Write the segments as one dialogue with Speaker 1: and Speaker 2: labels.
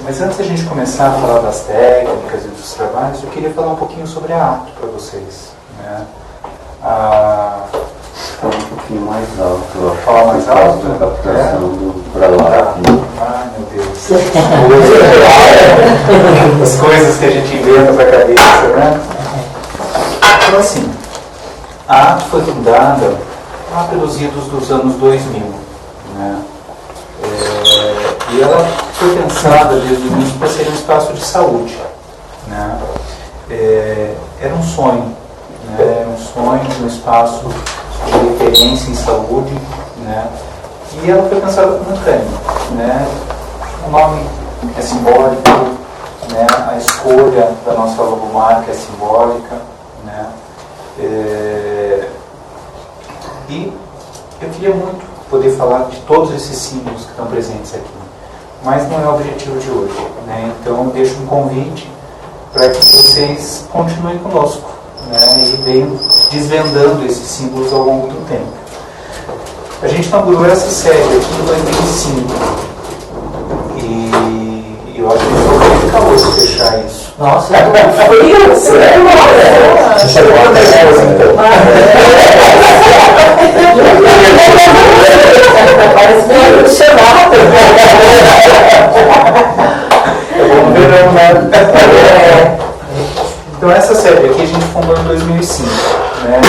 Speaker 1: Mas antes da gente começar a falar das técnicas e dos trabalhos, eu queria falar um pouquinho sobre a arte para vocês. Né?
Speaker 2: Fala um pouquinho mais alto.
Speaker 1: Fala mais alto?
Speaker 2: A captação do pra lá.
Speaker 1: Ai, meu Deus. As coisas que a gente inventa para a cabeça, né? Então, assim, a arte foi fundada lá pelos idos dos anos 2000. Né? E ela foi pensada desde o início para ser um espaço de saúde. Né? Era um sonho. Né? Era um sonho de um espaço de referência em saúde. Né? E ela foi pensada como um prêmio. Né? O nome é simbólico, né? A escolha da nossa logomarca é simbólica. Né? E eu queria muito poder falar de todos esses símbolos que estão presentes aqui, mas não é o objetivo de hoje. Né? Então eu deixo um convite para que vocês continuem conosco, né? E venham desvendando esses símbolos ao longo do tempo. A gente inaugurou essa série aqui em 2005 e eu acho que foi muito calor fechar isso.
Speaker 3: Nossa, frio, sério?
Speaker 1: Você chegou a
Speaker 3: Parece meio chamado.
Speaker 1: É bom verão, né? Então essa série aqui a gente fundou em 2005. Né?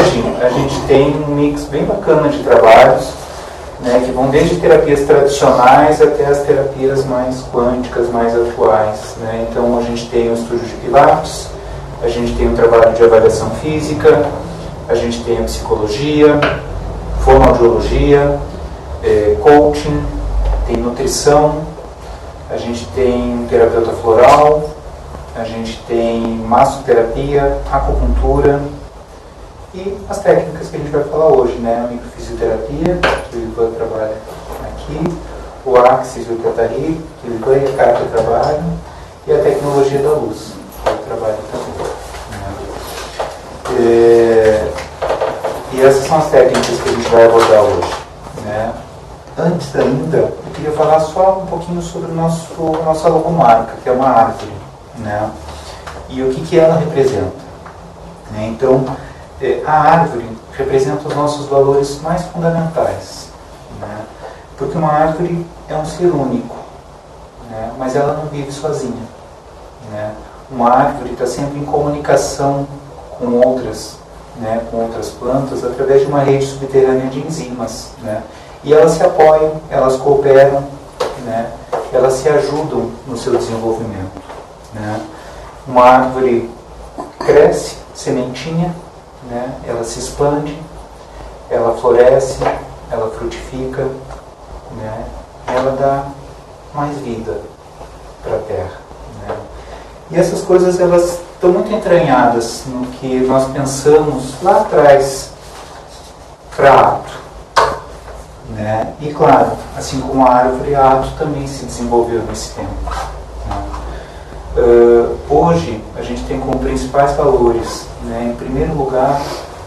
Speaker 1: Hoje a gente tem um mix bem bacana de trabalhos, né, que vão desde terapias tradicionais até as terapias mais quânticas, mais atuais. Né? Então a gente tem o estúdio de Pilates, a gente tem o trabalho de avaliação física, a gente tem a psicologia, fonoaudiologia, coaching, tem nutrição, a gente tem terapeuta floral, a gente tem massoterapia, acupuntura e as técnicas que a gente vai falar hoje, né? A microfisioterapia, que o Ivan trabalha aqui, o Axis e o Tatari, que o Ivan e a Kátia trabalham, e a tecnologia da luz, que eu trabalho também. Né? E essas são as técnicas que a gente vai abordar hoje. Né? Antes ainda, eu queria falar só um pouquinho sobre a nossa logomarca, que é uma árvore. Né? E o que ela representa. Né? Então, a árvore representa os nossos valores mais fundamentais. Né? Porque uma árvore é um ser único, né? Mas ela não vive sozinha. Né? Uma árvore está sempre em comunicação com outras, né? Com outras plantas através de uma rede subterrânea de enzimas. Né? E elas se apoiam, elas cooperam, né? Elas se ajudam no seu desenvolvimento. Né? Uma árvore cresce, sementinha, né? Ela se expande, ela floresce, ela frutifica, né? Ela dá mais vida para a terra. Né? E essas coisas elas estão muito entranhadas no que nós pensamos lá atrás para ato. Né? E claro, assim como a árvore, a ato também se desenvolveu nesse tempo. Né? Hoje a gente tem como principais valores, né, em primeiro lugar,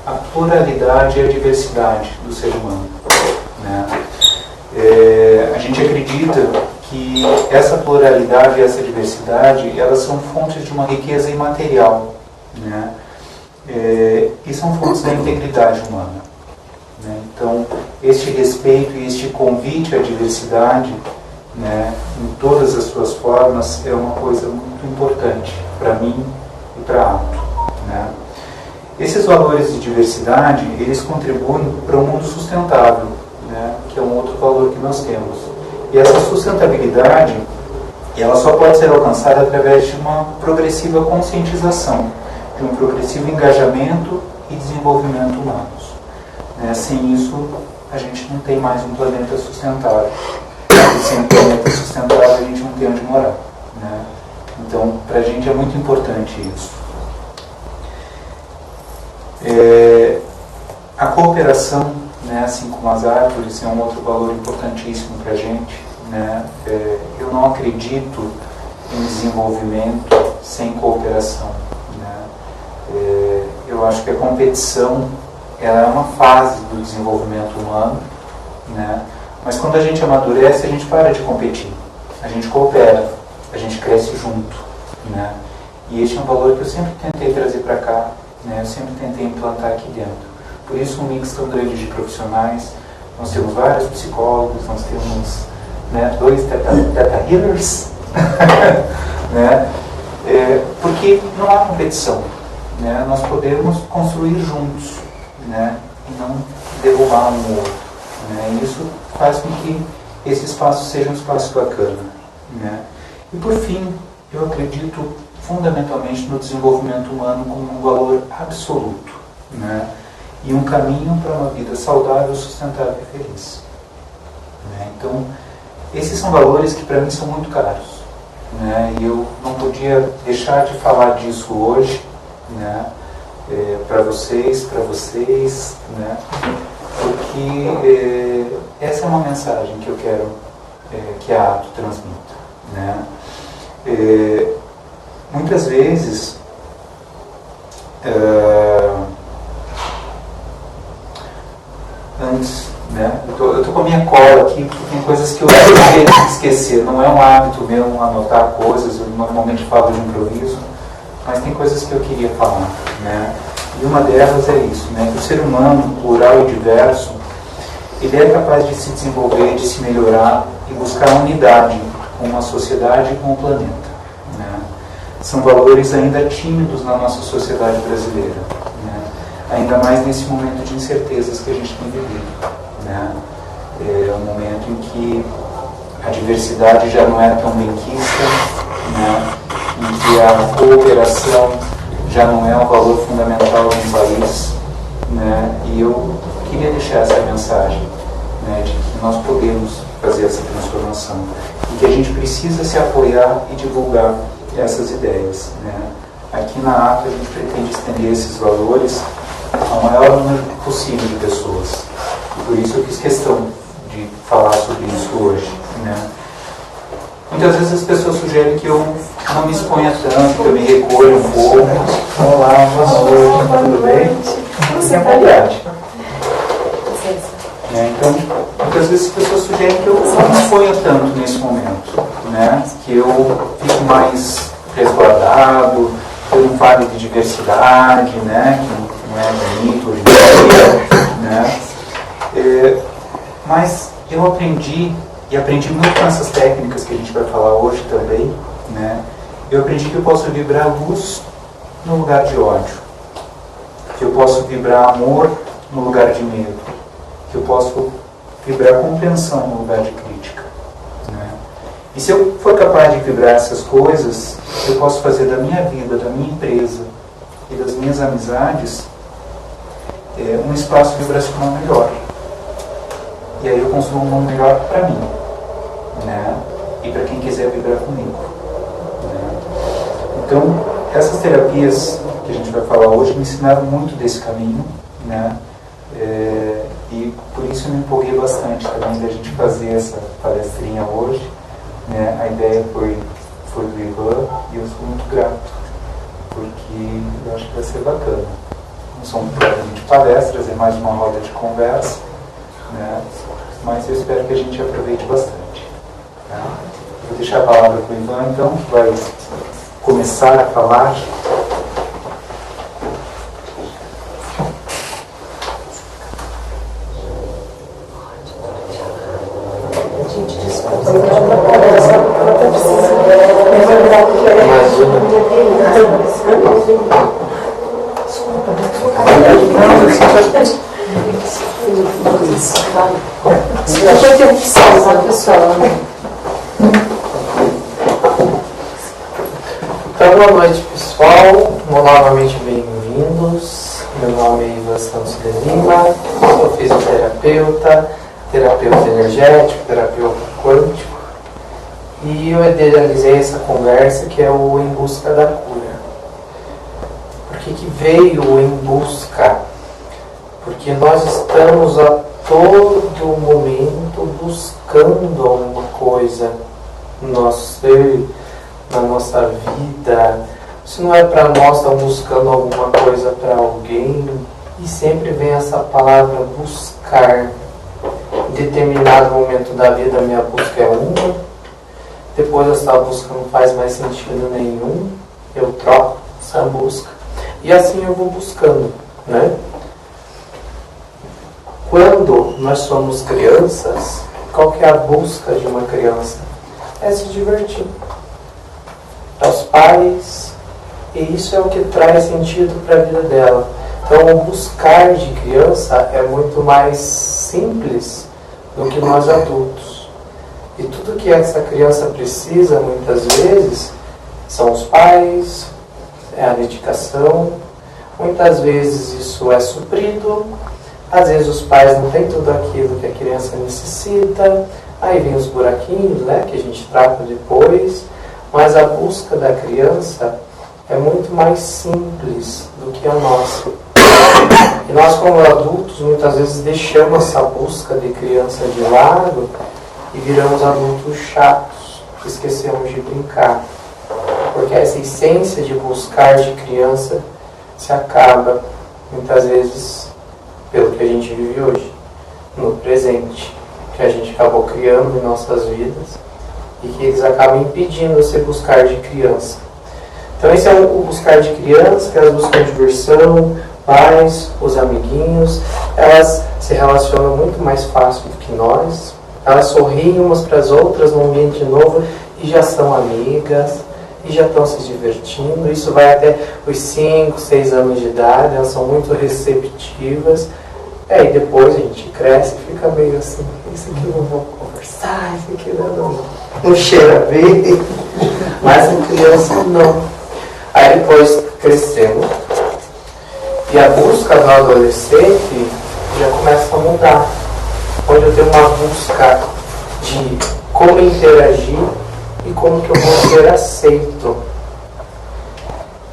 Speaker 1: a pluralidade e a diversidade do ser humano. Né? A gente acredita que essa pluralidade e essa diversidade elas são fontes de uma riqueza imaterial. Né? E são fontes da integridade humana. Né? Então, este respeito e este convite à diversidade, né, em todas as suas formas, é uma coisa muito importante para mim e para a Ato. Né? Esses valores de diversidade, eles contribuem para um mundo sustentável, né, que é um outro valor que nós temos. E essa sustentabilidade, ela só pode ser alcançada através de uma progressiva conscientização, de um progressivo engajamento e desenvolvimento humanos. Né? Sem isso, a gente não tem mais um planeta sustentável. E sem um planeta sustentável, a gente não tem onde morar. Né? Então, para a gente é muito importante isso. A cooperação, né, assim como as árvores, é um outro valor importantíssimo para a gente. Né? Eu não acredito em desenvolvimento sem cooperação. Né? Eu acho que a competição ela é uma fase do desenvolvimento humano, né? Mas quando a gente amadurece, a gente para de competir, a gente coopera. a gente cresce junto, né? E este é um valor que eu sempre tentei trazer para cá, né? Eu sempre tentei implantar aqui dentro. Por isso um mix tão grande de profissionais. Nós temos vários psicólogos, nós temos, né, 2 Theta Healers, né? Porque não há competição, né? Nós podemos construir juntos, né? E não derrubar um outro, né? E isso faz com que esse espaço seja um espaço bacana, né? E por fim, eu acredito fundamentalmente no desenvolvimento humano como um valor absoluto, né? E um caminho para uma vida saudável, sustentável e feliz, né? Então, esses são valores que para mim são muito caros, né? E eu não podia deixar de falar disso hoje, né? Para vocês, né? Porque essa é uma mensagem que eu quero que a Ato transmita, né? Muitas vezes antes, né? Eu tô com a minha cola aqui porque tem coisas que eu não queria esquecer. Não é um hábito meu anotar coisas, eu normalmente falo de improviso, mas tem coisas que eu queria falar, né? E uma delas é isso, né? Que o ser humano, plural e diverso, ele é capaz de se desenvolver, de se melhorar e buscar unidade com uma sociedade e com o planeta, né? São valores ainda tímidos na nossa sociedade brasileira, né? Ainda mais nesse momento de incertezas que a gente tem vivido, né? É um momento em que a diversidade já não é tão benquista, né? Em que a cooperação já não é um valor fundamental no país, né? E eu queria deixar essa mensagem, né, de que nós podemos fazer essa transformação e que a gente precisa se apoiar e divulgar essas ideias, né? Aqui na ATA a gente pretende estender esses valores ao maior número possível de pessoas. E por isso eu fiz questão de falar sobre isso hoje, né? Muitas vezes as pessoas sugerem que eu não me exponha tanto, que eu me recolha um pouco. Olá, boa noite, tudo bem? Fique à vontade. Então, muitas vezes as pessoas sugerem que eu não me exponha tanto nesse momento, né? Que eu fique mais resguardado, que eu não fale de diversidade, né? Que não é bonito hoje em dia, né? Mas eu aprendi, e aprendi muito com essas técnicas que a gente vai falar hoje também, né? Eu aprendi que eu posso vibrar luz no lugar de ódio, que eu posso vibrar amor no lugar de medo, que eu posso vibrar compreensão no lugar de crítica, né? E se eu for capaz de vibrar essas coisas, eu posso fazer da minha vida, da minha empresa e das minhas amizades um espaço vibracional melhor. E aí eu construo um mundo melhor para mim, né? E para quem quiser vibrar comigo, né? Então, essas terapias que a gente vai falar hoje me ensinaram muito desse caminho, né? E por isso eu me empolguei bastante também da gente fazer essa palestrinha hoje, né? A ideia foi do Ivan e eu sou muito grato, porque eu acho que vai ser bacana. Não são propriamente palestras, é mais uma roda de conversa, né? Mas eu espero que a gente aproveite bastante, tá? Vou deixar a palavra para o Ivan, então, que vai começar a falar.
Speaker 4: Então, boa noite, pessoal. Novamente bem-vindos. Meu nome é Ivan Santos de Lima, sou fisioterapeuta, terapeuta energético, terapeuta quântico. E eu idealizei essa conversa que é o Em Busca da Cura. Por que veio o Em Busca? Porque nós estamos a todo momento buscando alguma coisa no nosso ser, na nossa vida. Se não é para nós, estamos buscando alguma coisa para alguém. E sempre vem essa palavra buscar. Em determinado momento da vida, minha busca é uma. depois essa busca não faz mais sentido nenhum, eu troco essa busca. E assim eu vou buscando, né? Quando nós somos crianças, qual que é a busca de uma criança? É se divertir. Aos pais, e isso é o que traz sentido para a vida dela. Então, o buscar de criança é muito mais simples do que nós adultos. E tudo que essa criança precisa, muitas vezes, são os pais, é a dedicação. Muitas vezes isso é suprido. Às vezes os pais não têm tudo aquilo que a criança necessita. Aí vem os buraquinhos, né, que a gente trata depois. Mas a busca da criança é muito mais simples do que a nossa. E nós, como adultos, muitas vezes deixamos essa busca de criança de lado e viramos adultos chatos, esquecemos de brincar. Porque essa essência de buscar de criança se acaba, muitas vezes, pelo que a gente vive hoje, no presente, que a gente acabou criando em nossas vidas e que eles acabam impedindo você buscar de criança. Então esse é o buscar de criança, que elas buscam diversão, pais, os amiguinhos, elas se relacionam muito mais fácil do que nós, elas sorriem umas para as outras num ambiente novo e já são amigas, e já estão se divertindo. Isso vai até os 5, 6 anos de idade, elas são muito receptivas. E depois a gente cresce e fica meio assim, isso aqui eu não vou conversar, isso aqui não cheira bem. Mas a criança não. Aí depois crescemos e a busca do adolescente já começa a mudar. Onde eu tenho uma busca de como interagir e como que eu vou ser aceito.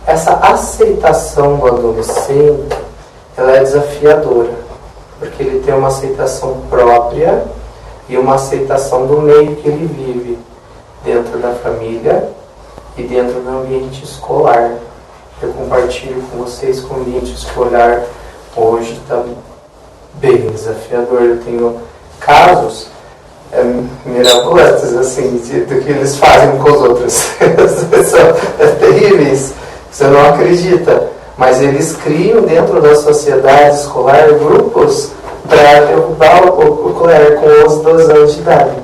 Speaker 4: Essa aceitação do adolescente, ela é desafiadora, porque ele tem uma aceitação própria e uma aceitação do meio que ele vive, dentro da família e dentro do ambiente escolar. Eu compartilho com vocês que o ambiente escolar hoje está bem desafiador. Eu tenho casos mirabolantes, assim, do que eles fazem com os outros. São terríveis, você não acredita. Mas eles criam dentro da sociedade escolar grupos para derrubar o colega com 11, 12 anos de idade.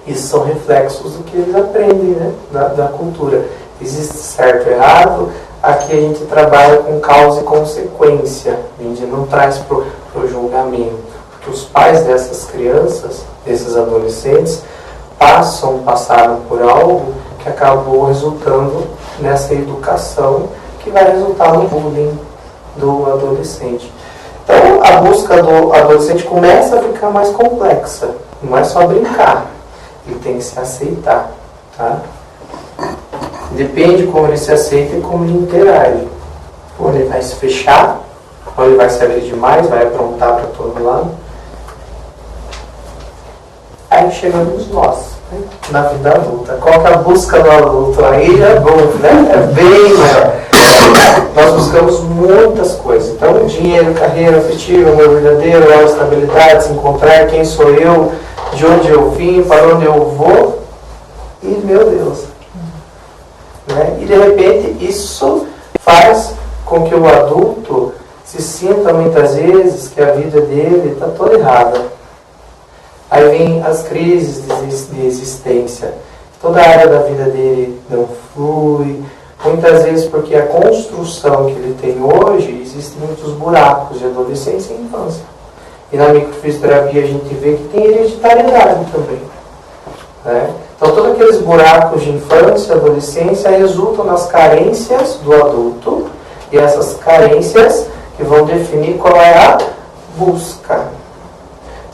Speaker 4: Isso são reflexos do que eles aprendem, né, da cultura. Existe certo e errado. Aqui a gente trabalha com causa e consequência. A gente não traz para o julgamento. Porque os pais dessas crianças, desses adolescentes, passaram por algo que acabou resultando nessa educação que vai resultar no bullying do adolescente. Então, a busca do adolescente começa a ficar mais complexa. Não é só brincar. Ele tem que se aceitar. Tá? Depende de como ele se aceita e como ele interage. Ou ele vai se fechar, ou ele vai se abrir demais, vai aprontar para todo lado. Aí chegamos nós, né, na vida adulta. Qual que é a busca do adulto? Aí é bom, né? É bem maior. Nós buscamos muitas coisas. Então, dinheiro, carreira, afetivo, amor verdadeiro, estabilidade, se encontrar, quem sou eu, de onde eu vim, para onde eu vou. E, meu Deus. Né? E, de repente, isso faz com que o adulto se sinta, muitas vezes, que a vida dele está toda errada. Aí vem as crises de existência. Toda a área da vida dele não flui. Muitas vezes porque a construção que ele tem hoje, existem muitos buracos de adolescência e infância. E na microfisioterapia a gente vê que tem hereditariedade também. Né? Então todos aqueles buracos de infância e adolescência resultam nas carências do adulto. E essas carências que vão definir qual é a busca.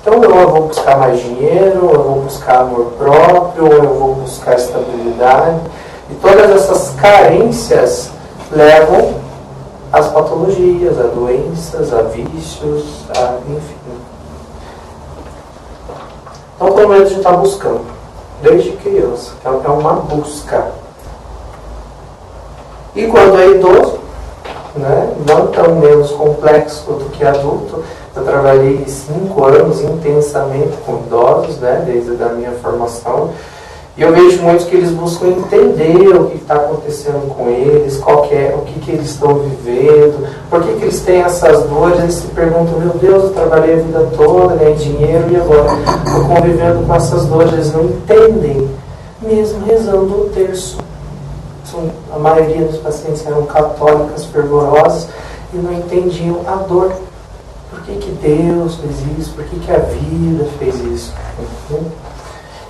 Speaker 4: Então, ou eu vou buscar mais dinheiro, ou eu vou buscar amor próprio, ou eu vou buscar estabilidade. E todas essas carências levam às patologias, a doenças, a vícios, enfim. Então, como a gente está buscando? Desde criança. Então, é uma busca. E quando é idoso, né, não tão menos complexo do que adulto. Eu trabalhei 5 anos intensamente com idosos, né, desde a minha formação, E eu vejo muitos que eles buscam entender o que está acontecendo com eles, o que eles estão vivendo, por que eles têm essas dores. Eles se perguntam, meu Deus, eu trabalhei a vida toda, ganhei dinheiro e agora estou convivendo com essas dores. Eles não entendem, mesmo rezando o terço. A maioria dos pacientes eram católicas fervorosas e não entendiam a dor. Por que Deus fez isso? Por que a vida fez isso? Então,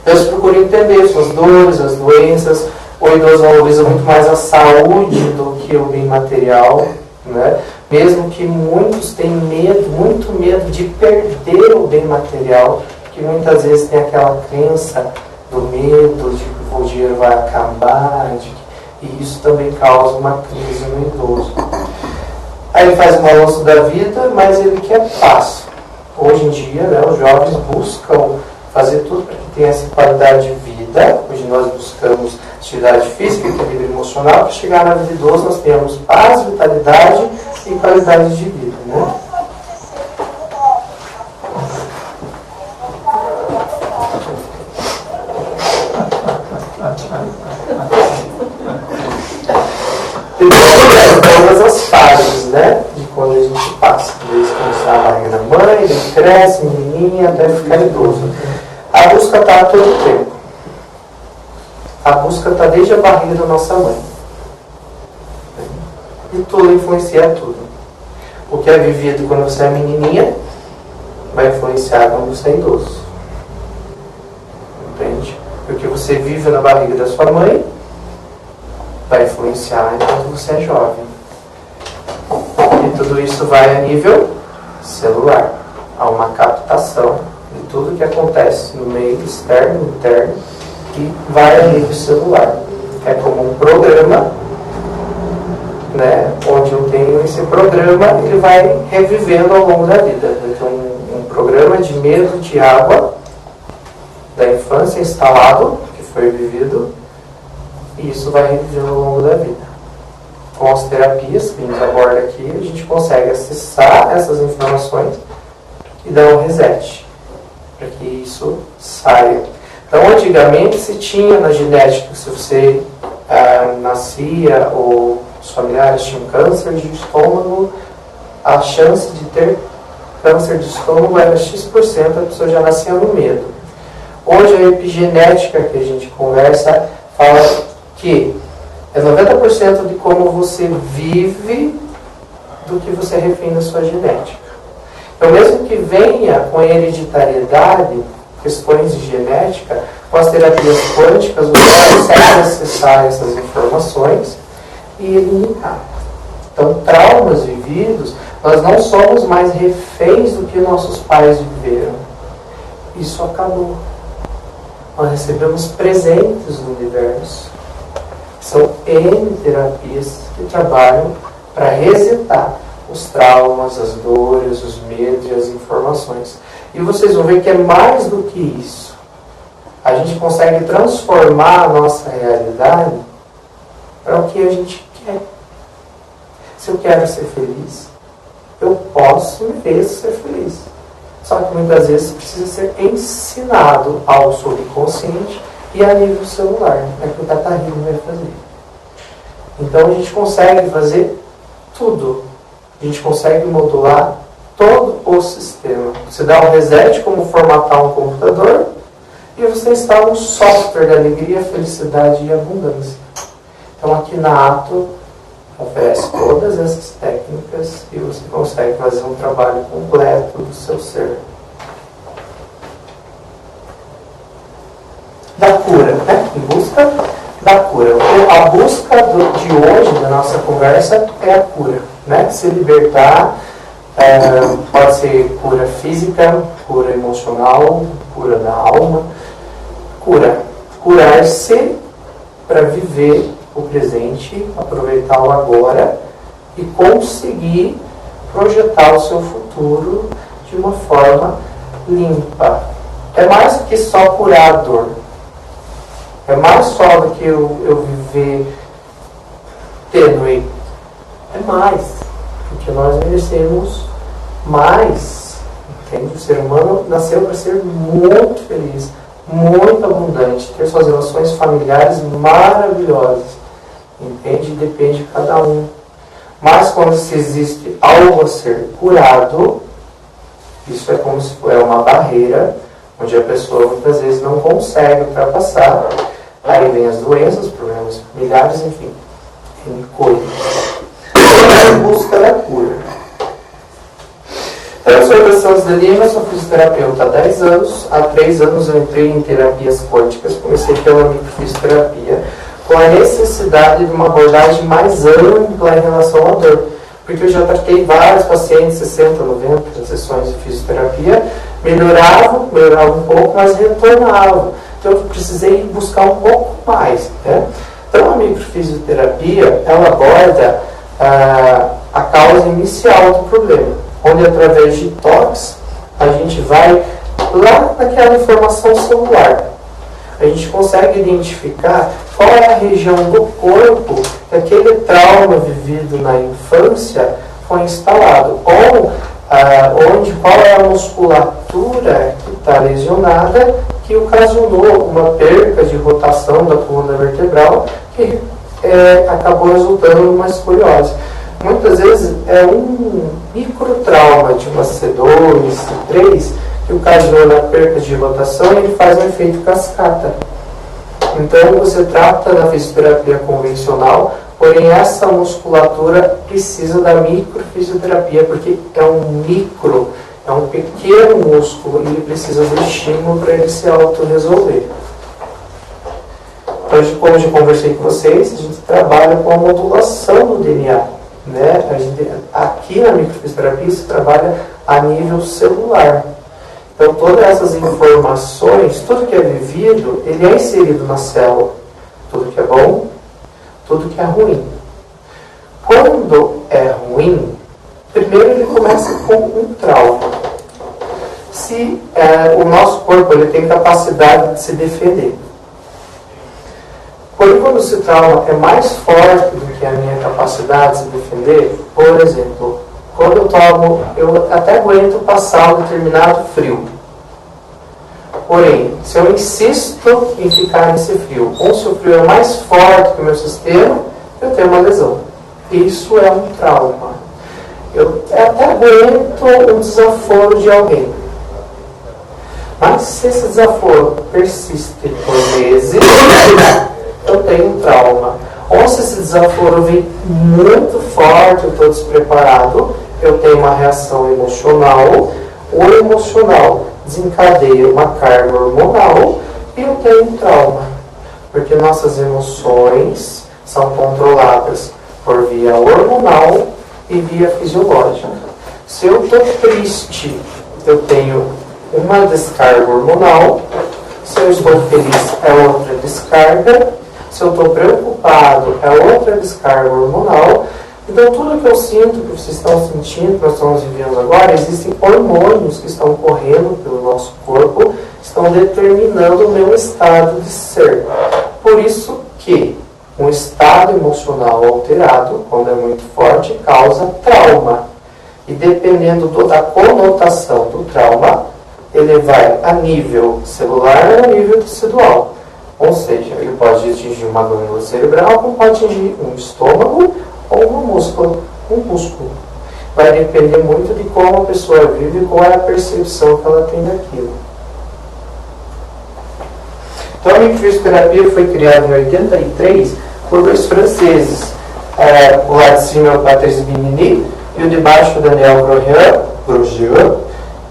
Speaker 4: eles procuram entender suas dores, as doenças. O idoso valoriza muito mais a saúde do que o bem material, né? Mesmo que muitos tenham medo, muito medo de perder o bem material, que muitas vezes tem aquela crença do medo de que o dinheiro vai acabar, e isso também causa uma crise no idoso. Aí ele faz um balanço da vida, mas ele quer paz. Hoje em dia, né, os jovens buscam fazer tudo para que tenha essa qualidade de vida. Hoje nós buscamos atividade física, equilíbrio emocional, para chegar na vida idosa nós tenhamos paz, vitalidade e qualidade de vida, né? Todas as fases, né, de quando a gente passa, desde quando está na barriga da mãe, ele cresce, menininha, até ficar idoso. A busca está a todo tempo. A busca está desde a barriga da nossa mãe. E tudo influencia tudo. O que é vivido quando você é menininha vai influenciar quando você é idoso. Entende? O que você vive na barriga da sua mãe vai influenciar enquanto você é jovem. E tudo isso vai a nível celular. Há uma captação de tudo que acontece no meio externo e interno que vai a nível celular. É como um programa, né, onde eu tenho esse programa, ele vai revivendo ao longo da vida. Então, um programa de medo de água da infância instalado, que foi vivido, e isso vai revivendo ao longo da vida. Com as terapias que a gente aborda aqui, a gente consegue acessar essas informações e dar um reset, para que isso saia. Então, antigamente se tinha na genética, se você nascia ou os familiares tinham câncer de estômago, a chance de ter câncer de estômago era X%, a pessoa já nascia no medo. Hoje a epigenética que a gente conversa fala que é 90% de como você vive do que você refina a sua genética. Então, mesmo que venha com hereditariedade, questões de genética, com as terapias quânticas, você consegue acessar essas informações e eliminar. Então, traumas vividos, nós não somos mais reféns do que nossos pais viveram. Isso acabou. Nós recebemos presentes do universo. São N terapias que trabalham para resetar os traumas, as dores, os medos e as informações. E vocês vão ver que é mais do que isso. A gente consegue transformar a nossa realidade para o que a gente quer. Se eu quero ser feliz, eu posso e mereço ser feliz. Só que muitas vezes precisa ser ensinado ao subconsciente e a nível celular. É o que o Tata Healing vai fazer. Então a gente consegue fazer tudo. A gente consegue modular todo o sistema. Você dá um reset, como formatar um computador, e você instala um software de alegria, felicidade e abundância. Então aqui na Ato oferece todas essas técnicas e você consegue fazer um trabalho completo do seu ser. Da cura, né? Em busca da cura. A busca de hoje, da nossa conversa, é a cura, né? Se libertar, pode ser cura física, cura emocional, cura da alma. Curar-se para viver o presente, aproveitar o agora e conseguir projetar o seu futuro de uma forma limpa. É mais do que só curar a dor. É mais só do que eu viver tênue. É mais. Porque nós merecemos mais. Entende? O ser humano nasceu para ser muito feliz. muito abundante, ter suas relações familiares maravilhosas. Entende? Depende de cada um. Mas quando se existe algo a ser curado, isso é como se fosse uma barreira, onde a pessoa muitas vezes não consegue ultrapassar. Aí vem as doenças, problemas familiares, enfim, tem coisas. Em busca da cura. Então, eu sou o Santos de Lima, sou fisioterapeuta há 10 anos. Há 3 anos eu entrei em terapias quânticas, comecei pela microfisioterapia, com a necessidade de uma abordagem mais ampla em relação à dor. Porque eu já tratei vários pacientes, 60, 90 sessões de fisioterapia, melhoravam um pouco, mas retornavam. Então eu precisei buscar um pouco mais. Né? Então a microfisioterapia, ela aborda a causa inicial do problema, onde através de toques a gente vai lá naquela informação celular. A gente consegue identificar qual é a região do corpo que aquele trauma vivido na infância foi instalado, ou qual é a musculatura que está lesionada, que ocasionou uma perca de rotação da coluna vertebral, que acabou resultando numa escoliose. Muitas vezes é um microtrauma de uma C2, C3, que ocasiona a perca de rotação e ele faz um efeito cascata. Então você trata na fisioterapia convencional, porém essa musculatura precisa da microfisioterapia, porque é um pequeno músculo e ele precisa do estímulo para ele se autorresolver. Então, como eu já conversei com vocês, a gente trabalha com a modulação do DNA. Né? Aqui na microfisioterapia se trabalha a nível celular. Então todas essas informações, tudo que é vivido, ele é inserido na célula. Tudo que é bom, tudo que é ruim. Quando é ruim, primeiro ele começa com um trauma. Se o nosso corpo ele tem capacidade de se defender. Porém, quando esse trauma é mais forte do que a minha capacidade de se defender, por exemplo, quando eu até aguento passar um determinado frio. Porém, se eu insisto em ficar nesse frio, ou se o frio é mais forte que o meu sistema, eu tenho uma lesão. Isso é um trauma. Eu até aguento um desaforo de alguém. Mas se esse desaforo persiste por meses, eu tenho um trauma. Ou se esse desaforo vem muito forte, eu estou despreparado, eu tenho uma reação emocional. O emocional desencadeia uma carga hormonal e eu tenho um trauma. Porque nossas emoções são controladas por via hormonal e via fisiológica. Se eu estou triste, eu tenho uma descarga hormonal. Se eu estou feliz, é outra descarga. Se eu estou preocupado, é outra descarga hormonal. Então, tudo que eu sinto, que vocês estão sentindo, que nós estamos vivendo agora, existem hormônios que estão correndo pelo nosso corpo, estão determinando o meu estado de ser. Por isso que um estado emocional alterado, quando é muito forte, causa trauma. E dependendo da conotação do trauma, ele vai a nível celular ou a nível tecidual. Ou seja, ele pode atingir uma glândula cerebral, como pode atingir um estômago ou um músculo. Vai depender muito de como a pessoa vive e qual é a percepção que ela tem daquilo. Então a microfisioterapia foi criada em 83 por 2 franceses. O lado de cima é o Patrice Bimini e o de baixo o Daniel Grosjean.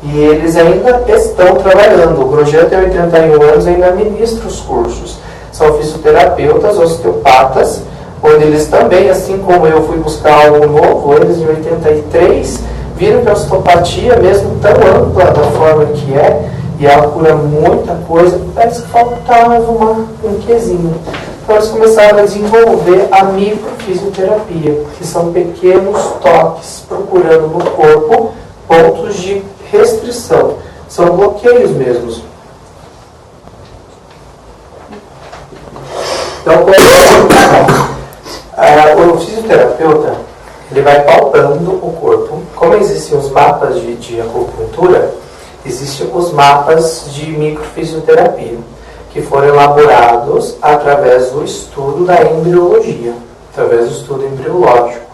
Speaker 4: E eles ainda estão trabalhando. O Grosjean tem 81 anos e ainda ministra os cursos. São fisioterapeutas, osteopatas, onde eles também, assim como eu fui buscar algo novo, eles em 83 viram que a osteopatia, mesmo tão ampla da forma que é, e ela cura muita coisa, parece que faltava um quezinho. Então eles começaram a desenvolver a microfisioterapia, que são pequenos toques, procurando no corpo pontos de restrição. São bloqueios mesmos. Então, o fisioterapeuta ele vai palpando o corpo. Como existem os mapas de acupuntura, Existem os mapas de microfisioterapia, que foram elaborados através do estudo da embriologia, através do estudo embriológico.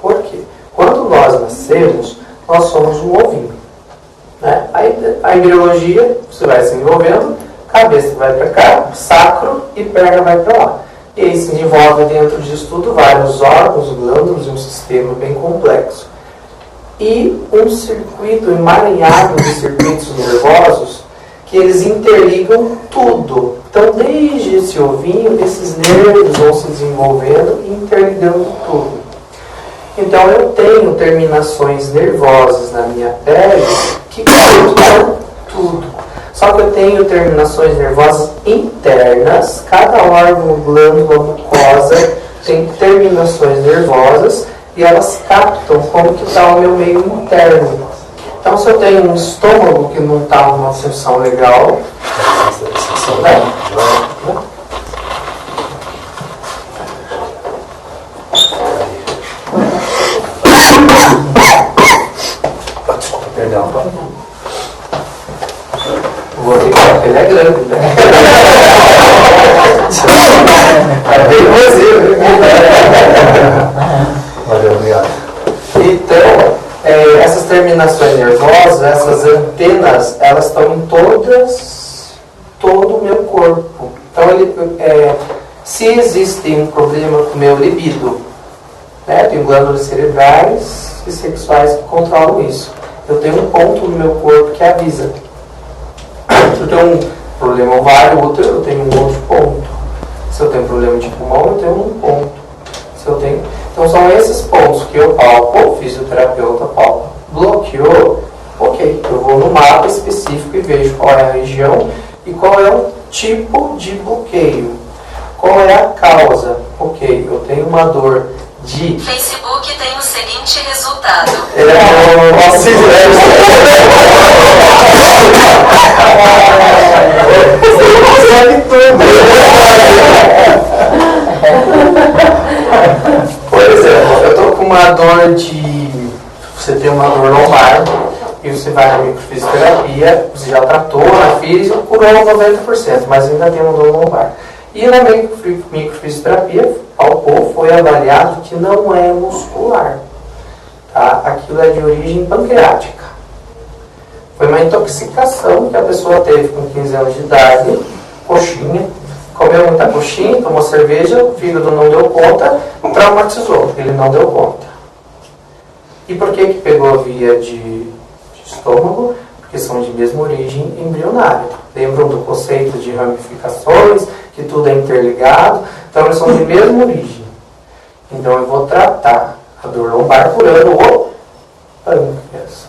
Speaker 4: Por quê? Quando nós nascemos, nós somos um ovinho. Né? A embriologia, você vai se envolvendo, cabeça vai para cá, sacro e perna vai para lá. E aí se envolve dentro disso tudo vários órgãos, glândulas e um sistema bem complexo. E um circuito emaranhado de circuitos nervosos que eles interligam tudo. Então, desde esse ovinho, esses nervos vão se desenvolvendo e interligando tudo. Então, eu tenho terminações nervosas na minha pele que conectam tudo. Só que eu tenho terminações nervosas internas, cada órgão, glândula, mucosa tem terminações nervosas e elas captam como que está o meu meio interno. Então, se eu tenho um estômago que não está numa função legal, né?
Speaker 1: Desculpa, perdão.
Speaker 4: Vou ter que ele é grande, né? É bem vazio.
Speaker 1: Valeu, obrigado.
Speaker 4: Então, essas terminações nervosas, essas antenas, elas estão em todo o meu corpo. Então, se existe um problema com o meu libido, né, eu tenho glândulas cerebrais e sexuais que controlam isso. Eu tenho um ponto no meu corpo que avisa. Se eu tenho um problema ovário, útero, eu tenho um outro ponto. Se eu tenho problema de pulmão, eu tenho um ponto. Então são esses pontos que eu palpo, o fisioterapeuta palpa. Bloqueou, ok, eu vou no mapa específico e vejo qual é a região e qual é o tipo de bloqueio. Qual é a causa? Ok, eu tenho uma dor de...
Speaker 5: Facebook tem o seguinte resultado.
Speaker 4: Por exemplo, eu estou com uma dor de... Você tem uma dor lombar e você vai na microfisioterapia, você já tratou na física, curou 90%, mas ainda tem uma dor lombar. E na microfisioterapia, palpou, foi avaliado que não é muscular. Tá? Aquilo é de origem pancreática. Foi uma intoxicação que a pessoa teve com 15 anos de idade, coxinha, comeu muita coxinha, tomou cerveja, o fígado não deu conta, traumatizou, ele não deu conta. E por que pegou a via de estômago? Porque são de mesma origem embrionária. Lembram do conceito de ramificações, que tudo é interligado? Então, eles são de mesma origem. Então, eu vou tratar a dor lombar curando o pâncreas.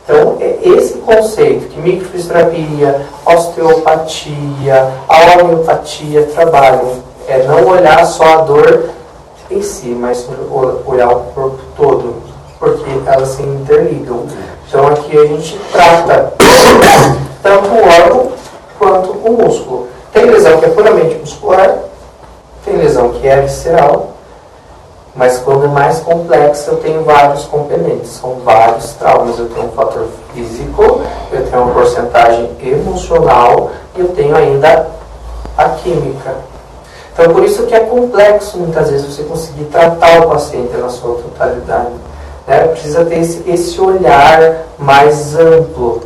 Speaker 4: Então, é esse conceito que microfisioterapia, osteopatia, a homeopatia trabalham. É não olhar só a dor em si, mas olhar o corpo todo, porque elas se interligam. Então, aqui a gente trata tanto o órgão quanto o músculo. Tem lesão que é puramente muscular, tem lesão que é visceral, mas quando é mais complexa eu tenho vários componentes, são vários traumas. Eu tenho um fator físico, eu tenho uma porcentagem emocional e eu tenho ainda a química. Então por isso que é complexo muitas vezes você conseguir tratar o paciente na sua totalidade. Né? Precisa ter esse olhar mais amplo.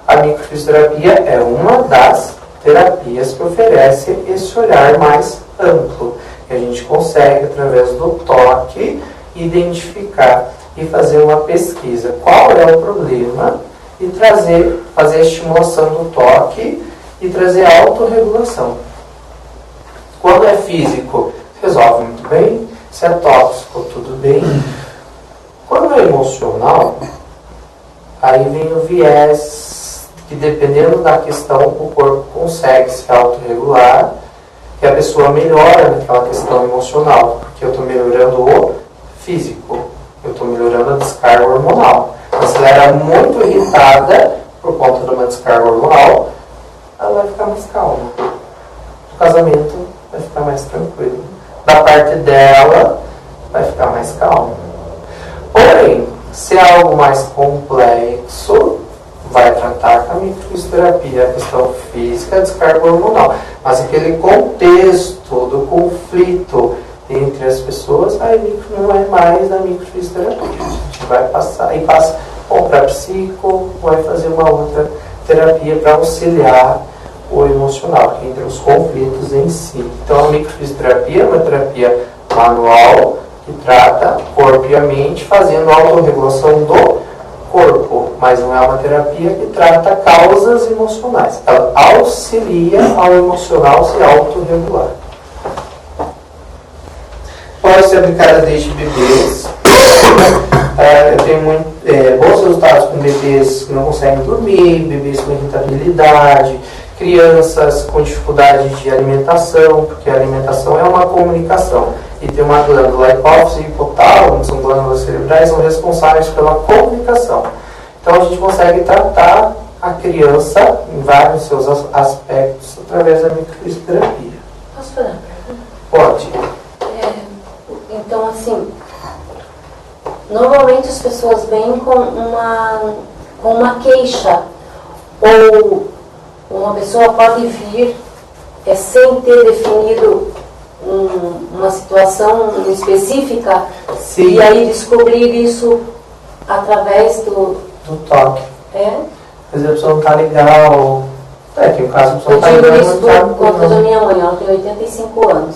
Speaker 4: A microfisioterapia é uma das terapias que oferece esse olhar mais amplo. Que a gente consegue, através do toque, identificar e fazer uma pesquisa. Qual é o problema? E fazer a estimulação do toque e trazer a autorregulação. Quando é físico, resolve muito bem. Se é tóxico, tudo bem. Quando é emocional, aí vem o viés que, dependendo da questão, o corpo consegue se autorregular, que a pessoa melhora naquela questão emocional, porque eu estou melhorando o físico, eu estou melhorando a descarga hormonal. Então, se ela era muito irritada por conta de uma descarga hormonal, ela vai ficar mais calma. O casamento vai ficar mais tranquilo. Da parte dela, vai ficar mais calma. Porém, se é algo mais complexo, microfisioterapia, a questão física, a descarga hormonal. Mas aquele contexto do conflito entre as pessoas, aí não é mais a microfisioterapia. A gente vai passar e passa ou para psico, vai fazer uma outra terapia para auxiliar o emocional, entre os conflitos em si. Então a microfisioterapia é uma terapia manual que trata corpo e a mente, fazendo a autorregulação do corpo, mas não é uma terapia que trata causas emocionais. Ela auxilia ao emocional se autorregular. Pode ser aplicada desde bebês. Eu tenho bons resultados com bebês que não conseguem dormir, bebês com irritabilidade, crianças com dificuldade de alimentação, porque a alimentação é uma comunicação. E tem uma glândula hipófise e hipotálamo, são glândulas cerebrais, são responsáveis pela comunicação. Então a gente consegue tratar a criança em vários seus aspectos através da microfisioterapia.
Speaker 3: Posso fazer uma pergunta?
Speaker 4: Pode.
Speaker 3: Então, assim, normalmente as pessoas vêm com uma queixa, ou uma pessoa pode vir sem ter definido uma situação específica.
Speaker 4: Sim.
Speaker 3: E aí descobrir isso através do
Speaker 4: toque. Às vezes a pessoa não está legal. Tem um caso, a pessoa
Speaker 3: Eu
Speaker 4: está
Speaker 3: digo
Speaker 4: legal,
Speaker 3: isso por conta da minha mãe, ela tem 85 anos.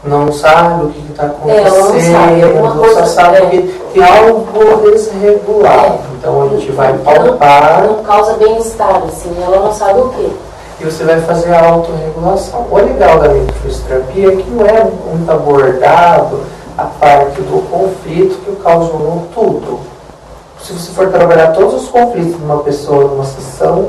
Speaker 4: não sabe o que está acontecendo,
Speaker 3: ela não sabe, alguma
Speaker 4: só
Speaker 3: coisa,
Speaker 4: sabe que tem algo desregulado. Então a gente vai palpar.
Speaker 3: Não causa bem-estar, assim, ela não sabe o quê.
Speaker 4: E você vai fazer a autorregulação. O legal da microfisioterapia é que não é muito abordado a parte do conflito que ocasionou tudo. Se você for trabalhar todos os conflitos de uma pessoa numa sessão,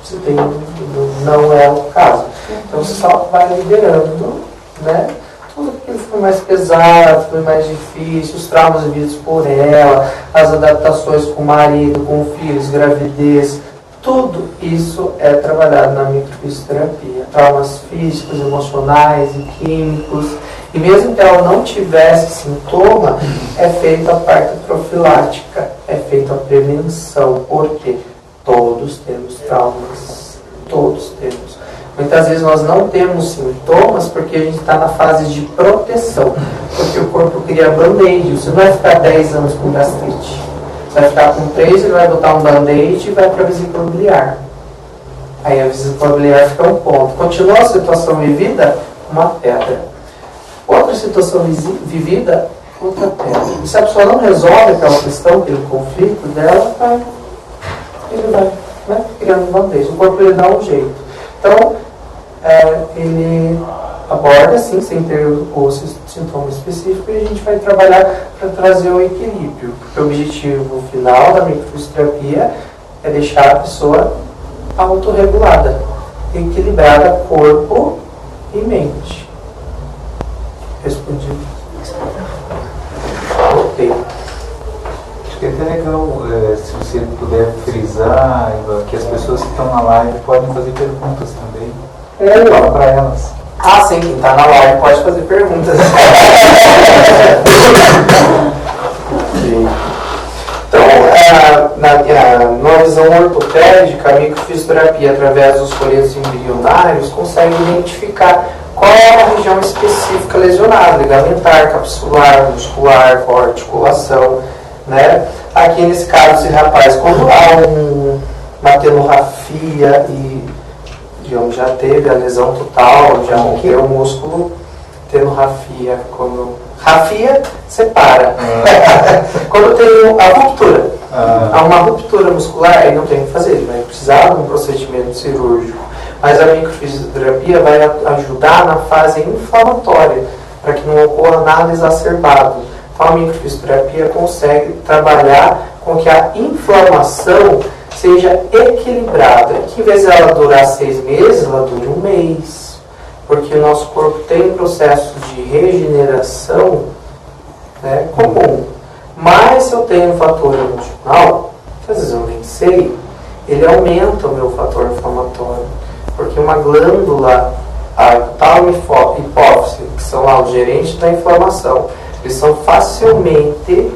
Speaker 4: você tem, não é o caso. Então você só vai liberando, né? Tudo que foi mais pesado, foi mais difícil, os traumas vividos por ela, as adaptações com o marido, com filhos, gravidez. Tudo isso é trabalhado na microfisioterapia. Traumas físicos, emocionais e químicos. E mesmo que ela não tivesse sintoma, é feita a parte profilática, é feita a prevenção. Porque todos temos traumas. Todos temos. Muitas vezes nós não temos sintomas porque a gente está na fase de proteção. Porque o corpo cria band-aid. Você não vai ficar 10 anos com gastrite. Você vai ficar com 3, ele vai botar um band-aid e vai para a vesícula biliar. Aí a vesícula biliar fica um ponto. Continua a situação vivida, uma pedra. Outra situação vivida, outra pedra. E se a pessoa não resolve aquela questão, aquele conflito dela, ele vai, né, criando um band-aid. O corpo ele dá um jeito. Então, ele aborda assim, sem ter o sintoma específico, e a gente vai trabalhar para trazer o equilíbrio. Porque o objetivo final da microfisioterapia é deixar a pessoa autorregulada, equilibrada, corpo e mente. Respondi. Ok.
Speaker 1: Acho que é até legal, se você puder frisar, Ivan, que as pessoas que estão na live podem fazer perguntas também. Fala para elas.
Speaker 4: Ah, sim, quem está na live pode fazer perguntas. Então, numa visão ortopédica, a microfisioterapia, através dos folhetos embrionários, consegue identificar qual é a região específica lesionada, ligamentar, capsular, muscular, qual a articulação, né? Aqui nesse caso, esse rapaz, quando há uma hemorragia e digamos, já teve a lesão total, já rompeu o músculo, hemorragia, quando rafia, separa. Quando tem a ruptura, há uma ruptura muscular, aí não tem o que fazer, ele vai precisar de um procedimento cirúrgico. Mas a microfisioterapia vai ajudar na fase inflamatória, para que não ocorra nada exacerbado. Então a microfisioterapia consegue trabalhar com que a inflamação seja equilibrada, que em vez de ela durar 6 meses, ela dure 1 mês. Porque o nosso corpo tem processo de regeneração, né, comum. Mas se eu tenho um fator emocional, que às vezes eu nem sei, ele aumenta o meu fator inflamatório. Porque uma glândula, a hipotálamo e hipófise, que são lá os gerentes da inflamação, eles são facilmente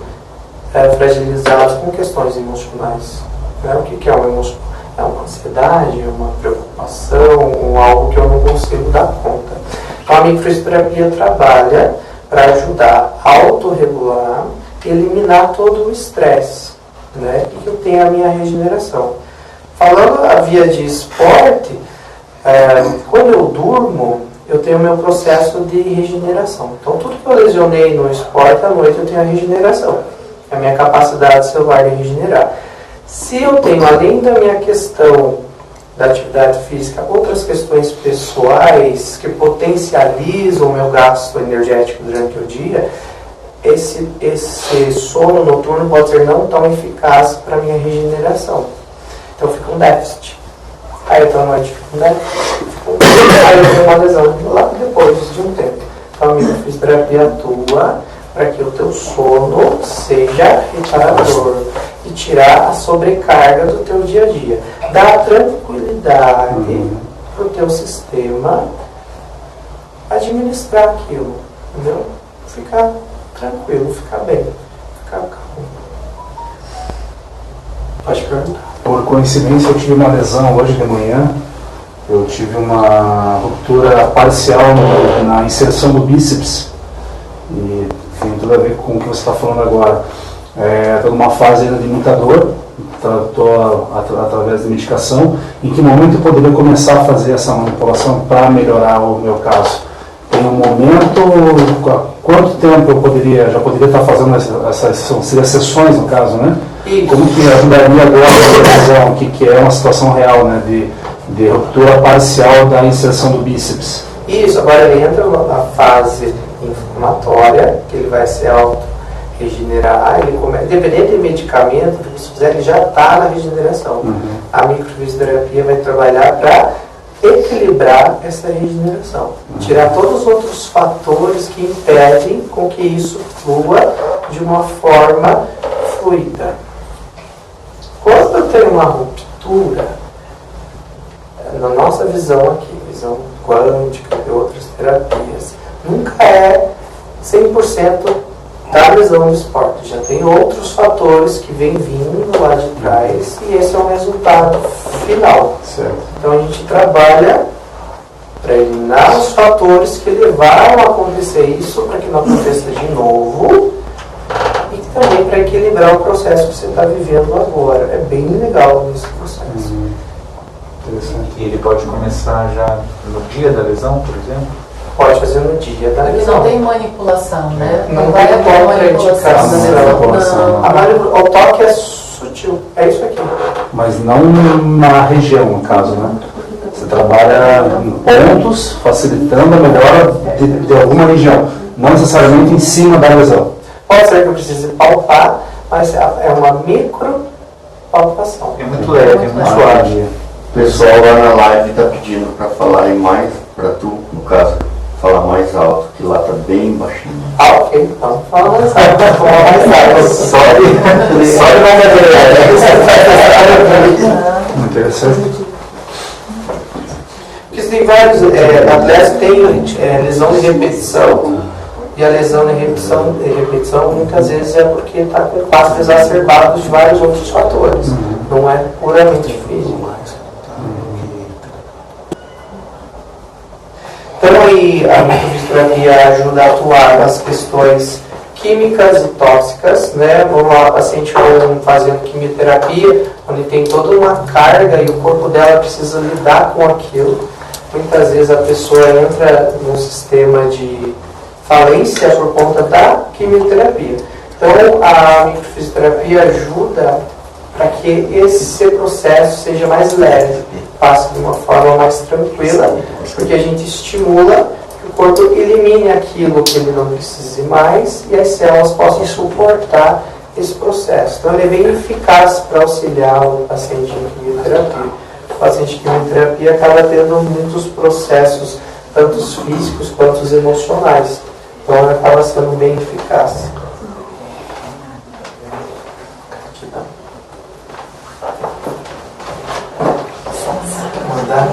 Speaker 4: fragilizados com questões emocionais. O que é uma emoção? é uma ansiedade, é uma preocupação, ou algo que eu não consigo dar conta. Então a microfisioterapia trabalha para ajudar a autorregular e eliminar todo o estresse, né? E que eu tenha a minha regeneração. Falando a via de esporte, quando eu durmo, eu tenho o meu processo de regeneração. Então tudo que eu lesionei no esporte, à noite eu tenho a regeneração. É a minha capacidade celular de regenerar. Se eu tenho, além da minha questão da atividade física, outras questões pessoais que potencializam o meu gasto energético durante o dia, esse sono noturno pode ser não tão eficaz para a minha regeneração. Então fica um déficit. Aí eu estou à noite, fica um déficit. Aí eu tenho uma lesão lá depois de um tempo. Então a microfisioterapia atua para que o teu sono seja reparador e tirar a sobrecarga do teu dia a dia. Dá tranquilidade para o teu sistema administrar aquilo, entendeu? Ficar tranquilo, ficar bem, ficar calmo. Pode perguntar.
Speaker 6: Por coincidência, eu tive uma lesão hoje de manhã. Eu tive uma ruptura parcial na inserção do bíceps. E tem tudo a ver com o que você está falando agora. Estou numa fase ainda de muita dor, estou através de medicação. Em que momento eu poderia começar a fazer essa manipulação para melhorar o meu caso? Tem um momento, quanto tempo eu já poderia estar fazendo essas sessões, no caso, né?
Speaker 4: E
Speaker 6: como que ajudaria agora a lesão, que é uma situação real, né, de ruptura parcial da inserção do bíceps?
Speaker 4: Isso, agora ele entra na fase inflamatória, que ele vai se auto-regenerar, independente de medicamento, do que você fizer, ele já está na regeneração. A microfisioterapia vai trabalhar para equilibrar essa regeneração, tirar todos os outros fatores que impedem com que isso flua de uma forma fluida. Quando eu tenho uma ruptura, na nossa visão aqui, visão quântica e outras terapias, nunca é 100% da lesão do esporte. Já tem outros fatores que vêm vindo lá de trás e esse é o resultado final.
Speaker 6: Certo.
Speaker 4: Então a gente trabalha para eliminar os fatores que levaram a acontecer isso, para que não aconteça de novo, e também para equilibrar o processo que você está vivendo agora. É bem legal esse processo.
Speaker 6: Interessante.
Speaker 1: E ele pode começar já no dia da lesão, por exemplo?
Speaker 4: Pode fazer no dia da
Speaker 3: Porque
Speaker 4: lesão.
Speaker 3: não tem manipulação, né?
Speaker 4: Não
Speaker 3: vai
Speaker 4: tem
Speaker 3: haver
Speaker 4: contraindicação.
Speaker 3: manipulação.
Speaker 4: O toque é sutil, é isso aqui.
Speaker 6: Mas não na região, no caso, né? Você trabalha em pontos, facilitando a melhora de alguma região, não necessariamente em cima da lesão.
Speaker 4: Pode ser que eu precise palpar, mas é uma micro palpação.
Speaker 1: É muito leve, é muito suave.
Speaker 6: Maravilha.
Speaker 2: O pessoal lá na live está pedindo para falarem mais, para tu, no caso, falar mais alto, que lá tá bem baixinho.
Speaker 4: Ah, ok, então fala mais alto, fala mais alto.
Speaker 2: Só de
Speaker 6: Muito interessante.
Speaker 4: Porque tem vários atletas que têm lesão de repetição, e a lesão de repetição muitas vezes é porque está com quadros exacerbados de vários outros fatores, não é puramente físico. Então aí a microfisioterapia ajuda a atuar nas questões químicas e tóxicas, né? Vamos lá, paciente fazendo quimioterapia, onde tem toda uma carga e o corpo dela precisa lidar com aquilo. Muitas vezes a pessoa entra num sistema de falência por conta da quimioterapia. Então a microfisioterapia ajuda para que esse processo seja mais leve, passe de uma forma mais tranquila, porque a gente estimula que o corpo elimine aquilo que ele não precise mais e as células possam suportar esse processo. Então ele é bem eficaz para auxiliar o paciente em quimioterapia. O paciente em quimioterapia acaba tendo muitos processos, tanto os físicos quanto os emocionais. Então ela acaba sendo bem eficaz. Mandar.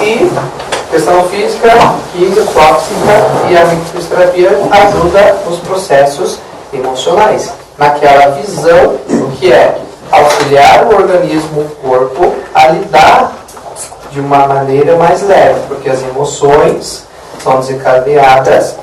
Speaker 4: E Questão física, química, tóxica e a microfisioterapia ajuda nos processos emocionais. Naquela visão, o que é auxiliar o organismo, o corpo, a lidar de uma maneira mais leve, porque as emoções são desencadeadas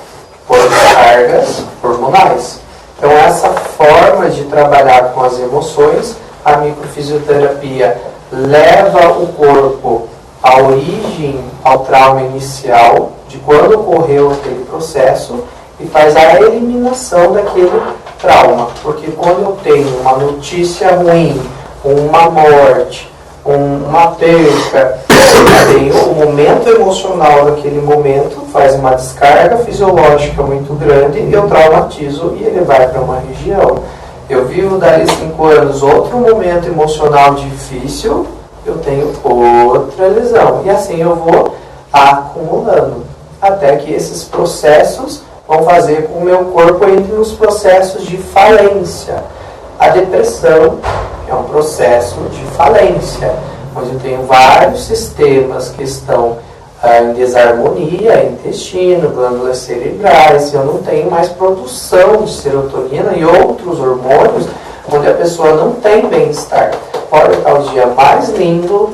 Speaker 4: por cargas hormonais. Então, essa forma de trabalhar com as emoções, a microfisioterapia leva o corpo à origem, ao trauma inicial, de quando ocorreu aquele processo, e faz a eliminação daquele trauma. Porque quando eu tenho uma notícia ruim, uma morte, uma perca, eu tenho o momento emocional daquele momento, faz uma descarga fisiológica muito grande, e eu traumatizo e ele vai para uma região. Eu vivo dali 5 anos outro momento emocional difícil, eu tenho outra lesão. E assim eu vou acumulando, até que esses processos vão fazer com que o meu corpo entre nos processos de falência. A depressão é um processo de falência, onde eu tenho vários sistemas que estão em desarmonia, intestino, glândulas cerebrais, e eu não tenho mais produção de serotonina e outros hormônios, onde a pessoa não tem bem-estar. Pode estar o dia mais lindo,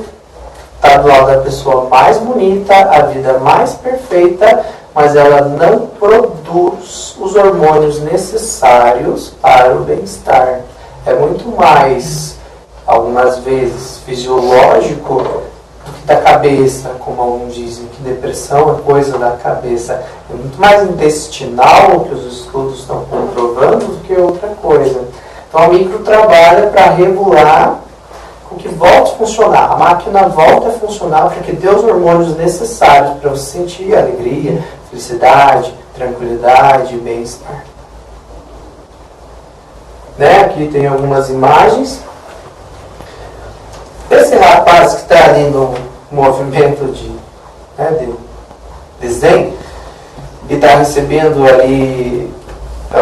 Speaker 4: estar do lado da pessoa mais bonita, a vida mais perfeita, mas ela não produz os hormônios necessários para o bem-estar. É muito mais, algumas vezes, fisiológico da cabeça, como alguns dizem que depressão é coisa da cabeça. É muito mais intestinal, que os estudos estão comprovando, do que outra coisa. Então a micro trabalha para regular com que volte a funcionar. A máquina volta a funcionar para que dê os hormônios necessários para você sentir alegria, felicidade, tranquilidade e bem-estar. Né? Aqui tem algumas imagens. Esse rapaz que está ali no movimento de desenho, ele está recebendo ali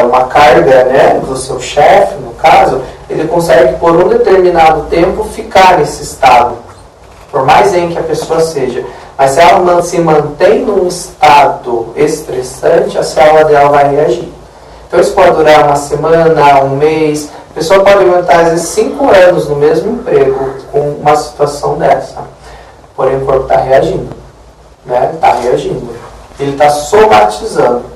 Speaker 4: uma carga, né, do seu chefe, no caso, ele consegue por um determinado tempo ficar nesse estado, por mais em que a pessoa seja. Mas se ela se mantém num estado estressante, a célula dela vai reagir. Então isso pode durar uma semana, um mês. A pessoa pode aguentar às vezes 5 anos no mesmo emprego com uma situação dessa. Porém o corpo está reagindo. Né? Está reagindo. Ele está somatizando.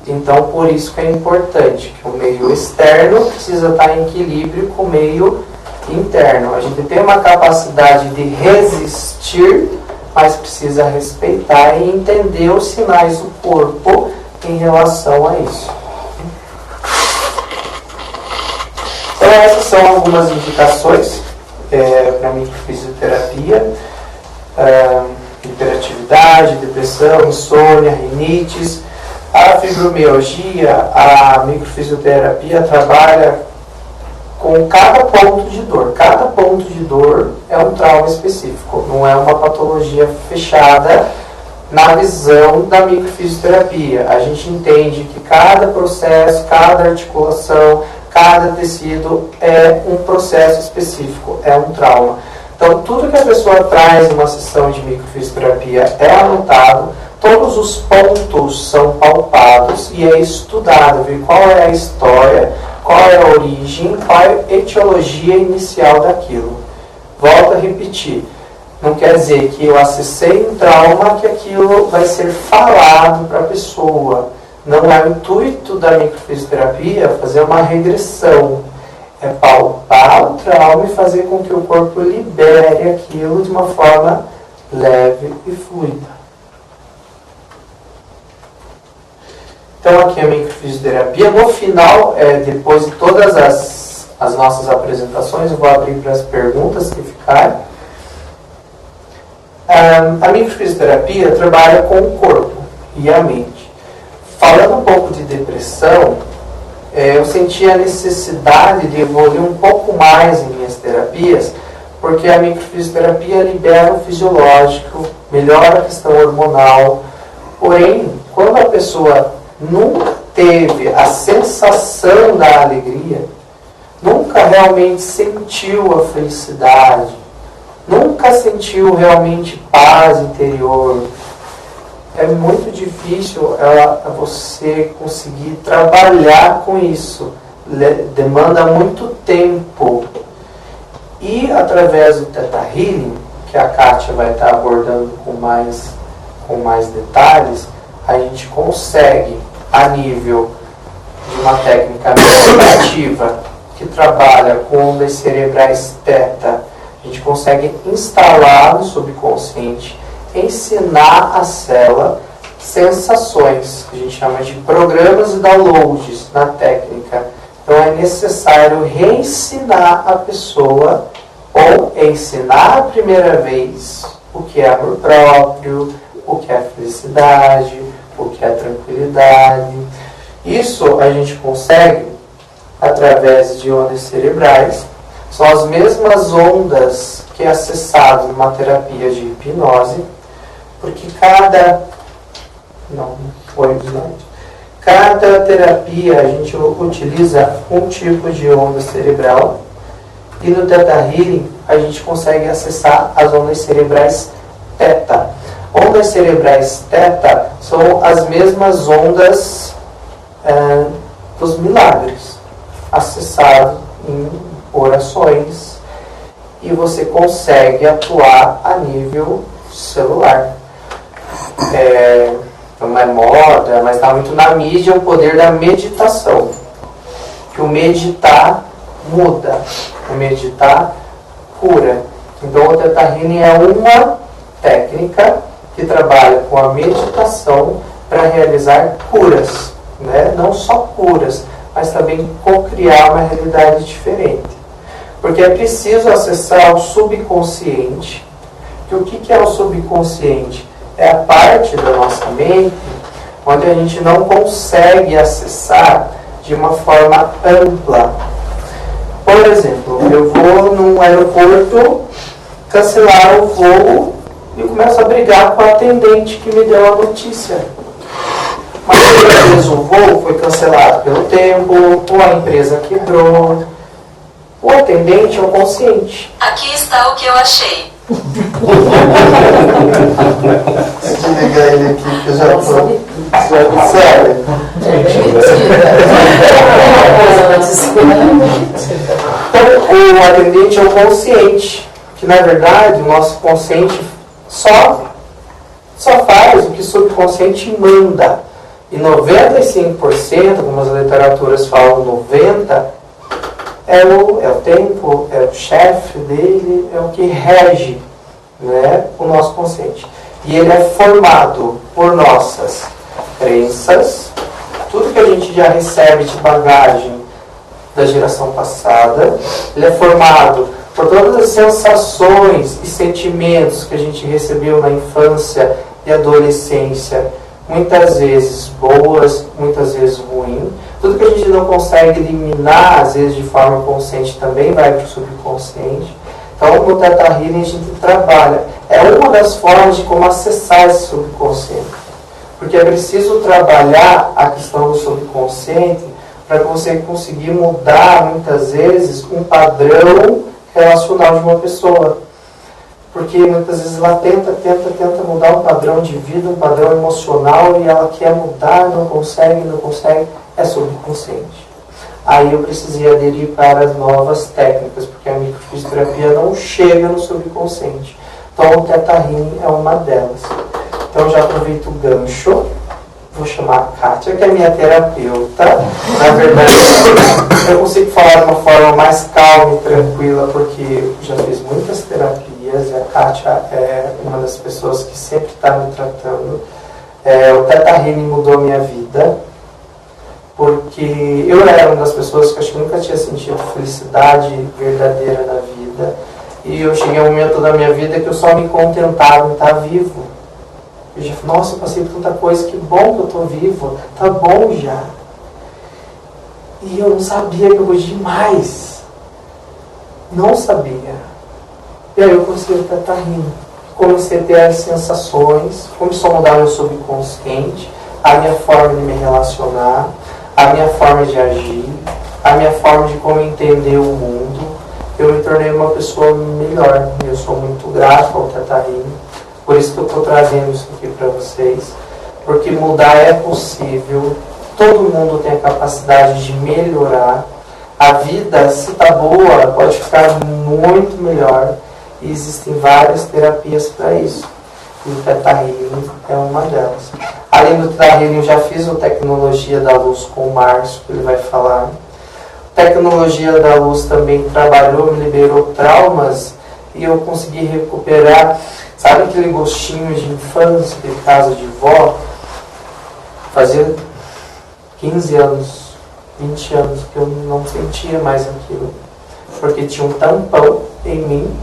Speaker 4: Então por isso que é importante que o meio externo precisa estar em equilíbrio com o meio interno. A gente tem uma capacidade de resistir, mas precisa respeitar e entender os sinais do corpo em relação a isso. Então essas são algumas indicações para microfisioterapia. Hiperatividade, depressão, insônia, rinites. A fibromialgia, a microfisioterapia trabalha com cada ponto de dor. Cada ponto de dor é um trauma específico, não é uma patologia fechada na visão da microfisioterapia. A gente entende que cada processo, cada articulação, cada tecido é um processo específico, é um trauma. Então, tudo que a pessoa traz numa sessão de microfisioterapia é anotado, todos os pontos são palpados e é estudado, ver qual é a história, qual é a origem, qual é a etiologia inicial daquilo. Volto a repetir, não quer dizer que eu acessei um trauma que aquilo vai ser falado para a pessoa. Não é o intuito da microfisioterapia fazer uma regressão. É palpar o trauma e fazer com que o corpo libere aquilo de uma forma leve e fluida. Então aqui a microfisioterapia. No final, depois de todas as nossas apresentações, eu vou abrir para as perguntas que ficarem. A microfisioterapia trabalha com o corpo e a mente. Falando um pouco de depressão, eu senti a necessidade de evoluir um pouco mais em minhas terapias, porque a microfisioterapia libera o fisiológico, melhora a questão hormonal. Porém, quando a pessoa nunca teve a sensação da alegria, nunca realmente sentiu a felicidade, nunca sentiu realmente paz interior, é muito difícil você conseguir trabalhar com isso. Demanda muito tempo. E através do Theta Healing, que a Kátia vai estar abordando com mais detalhes, a gente consegue, a nível de uma técnica meditativa que trabalha com ondas cerebrais Theta, a gente consegue instalar no subconsciente, ensinar a célula sensações, que a gente chama de programas e downloads na técnica. Então é necessário reensinar a pessoa, ou ensinar a primeira vez o que é amor próprio, o que é felicidade, o que é tranquilidade. Isso a gente consegue através de ondas cerebrais. São as mesmas ondas que é acessado numa terapia de hipnose, porque cada terapia a gente utiliza um tipo de onda cerebral, e no Theta Healing a gente consegue acessar as ondas cerebrais Theta. Ondas cerebrais Theta são as mesmas ondas dos milagres, acessado em orações, e você consegue atuar a nível celular. Não é moda, mas está muito na mídia o poder da meditação. Que o meditar muda, o meditar cura. Então o Theta Healing é uma técnica que trabalha com a meditação para realizar curas, né? Não só curas, mas também co-criar uma realidade diferente. Porque é preciso acessar o subconsciente. Que o que é o subconsciente? É a parte da nossa mente onde a gente não consegue acessar de uma forma ampla. Por exemplo, eu vou num aeroporto cancelar o voo e começo a brigar com a atendente que me deu a notícia. Mas às vezes o voo foi cancelado pelo tempo, ou a empresa quebrou. O atendente é o consciente.
Speaker 5: Aqui está o que eu achei.
Speaker 2: Deixa eu ligar ele aqui que eu já tô. Sério?
Speaker 4: Então, o atendente é o consciente, que na verdade o nosso consciente só faz o que o subconsciente manda. E 95%, algumas literaturas falam 90%, é o tempo, é o chefe dele, é o que rege, né, o nosso consciente. E ele é formado por nossas crenças, tudo que a gente já recebe de bagagem da geração passada. Ele é formado por todas as sensações e sentimentos que a gente recebeu na infância e adolescência, muitas vezes boas, muitas vezes ruins. Tudo que a gente não consegue eliminar, às vezes de forma consciente, também vai para o subconsciente. Então, no Theta Healing a gente trabalha. É uma das formas de como acessar esse subconsciente. Porque é preciso trabalhar a questão do subconsciente para que você conseguir mudar, muitas vezes, um padrão relacional de uma pessoa. Porque muitas vezes ela tenta mudar um padrão de vida, um padrão emocional, e ela quer mudar, não consegue, é subconsciente. Aí eu precisei aderir para as novas técnicas, porque a microfisioterapia não chega no subconsciente. Então o Theta Healing é uma delas. Então já aproveito o gancho, vou chamar a Kátia, que é minha terapeuta. Na verdade, eu consigo falar de uma forma mais calma e tranquila, porque eu já fiz muitas terapias, e a Kátia é uma das pessoas que sempre está me tratando. O Theta Healing mudou a minha vida, porque eu era uma das pessoas que acho que nunca tinha sentido felicidade verdadeira na vida. E eu cheguei a um momento da minha vida que eu só me contentava em estar vivo. Eu já falei, nossa, eu passei por tanta coisa, que bom que eu estou vivo, tá bom já. E eu não sabia que eu podia mais. Não sabia. E aí eu comecei a Theta Healing. Comecei a ter as sensações, começou a mudar meu subconsciente, a minha forma de me relacionar, a minha forma de agir, a minha forma de como entender o mundo. Eu me tornei uma pessoa melhor. Eu sou muito grato ao Theta Healing. Por isso que eu estou trazendo isso aqui para vocês. porque mudar é possível, todo mundo tem a capacidade de melhorar. A vida, se está boa, pode ficar muito melhor. E existem várias terapias para isso. E o Theta Healing é uma delas. Além do Theta Healing, eu já fiz o Tecnologia da Luz com o Márcio, que ele vai falar. Tecnologia da Luz também trabalhou, me liberou traumas e eu consegui recuperar, sabe aquele gostinho de infância, de casa de vó? Fazia 15 anos, 20 anos que eu não sentia mais aquilo, porque tinha um tampão em mim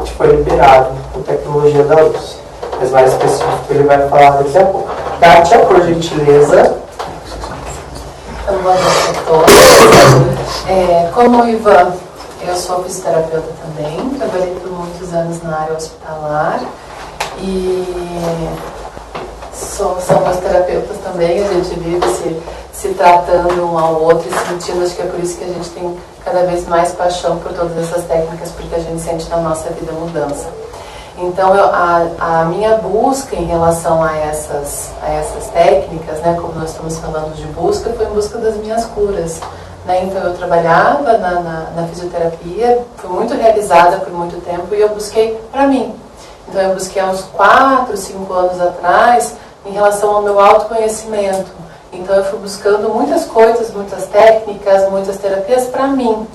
Speaker 4: que foi liberado com Tecnologia da Luz. Mas mais específico ele vai falar daqui a pouco. Kátia, por gentileza.
Speaker 7: Então, boa noite a todos. Como o Ivan, eu sou fisioterapeuta também, trabalhei por muitos anos na área hospitalar e somos terapeutas também, a gente vive se tratando um ao outro e sentindo, acho que é por isso que a gente tem cada vez mais paixão por todas essas técnicas, porque a gente sente na nossa vida mudança. Então, a minha busca em relação a essas técnicas, né, como nós estamos falando de busca, foi em busca das minhas curas. Né? Então, eu trabalhava na fisioterapia, fui muito realizada por muito tempo e eu busquei para mim. Então, eu busquei há uns 4, 5 anos atrás em relação ao meu autoconhecimento. Então, eu fui buscando muitas coisas, muitas técnicas, muitas terapias para mim.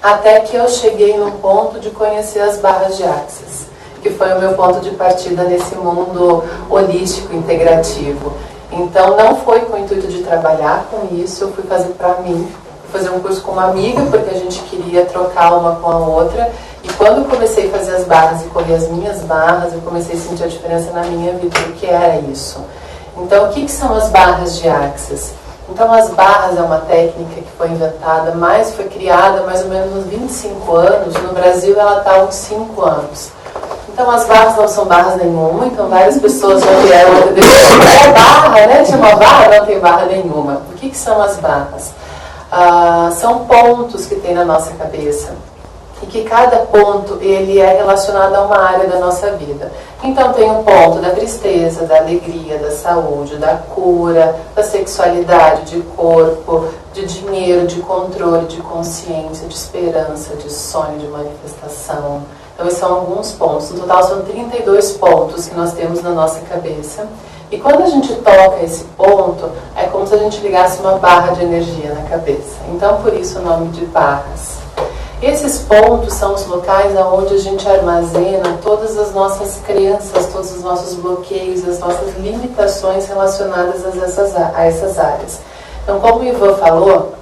Speaker 7: Até que eu cheguei num ponto de conhecer as barras de Axis, que foi o meu ponto de partida nesse mundo holístico, integrativo. Então, não foi com o intuito de trabalhar com isso, eu fui fazer para mim. Fui fazer um curso com uma amiga, porque a gente queria trocar uma com a outra. E quando eu comecei a fazer as barras e correr as minhas barras, eu comecei a sentir a diferença na minha vida do que era isso. Então, o que são as barras de Axis? Então, as barras é uma técnica que foi inventada, foi criada mais ou menos uns 25 anos. No Brasil, ela está há uns 5 anos. Então, as barras não são barras nenhuma. Então, várias pessoas já vieram a dizer, é barra, né? Chama barra, não tem barra nenhuma. O que são as barras? São pontos que tem na nossa cabeça. E que cada ponto ele é relacionado a uma área da nossa vida. Então tem o ponto da tristeza, da alegria, da saúde, da cura, da sexualidade, de corpo, de dinheiro, de controle, de consciência, de esperança, de sonho, de manifestação. Então esses são alguns pontos. No total são 32 pontos que nós temos na nossa cabeça. E quando a gente toca esse ponto, é como se a gente ligasse uma barra de energia na cabeça. Então por isso o nome de barras. Esses pontos são os locais onde a gente armazena todas as nossas crenças, todos os nossos bloqueios, as nossas limitações relacionadas a essas áreas. Então, como o Ivan falou,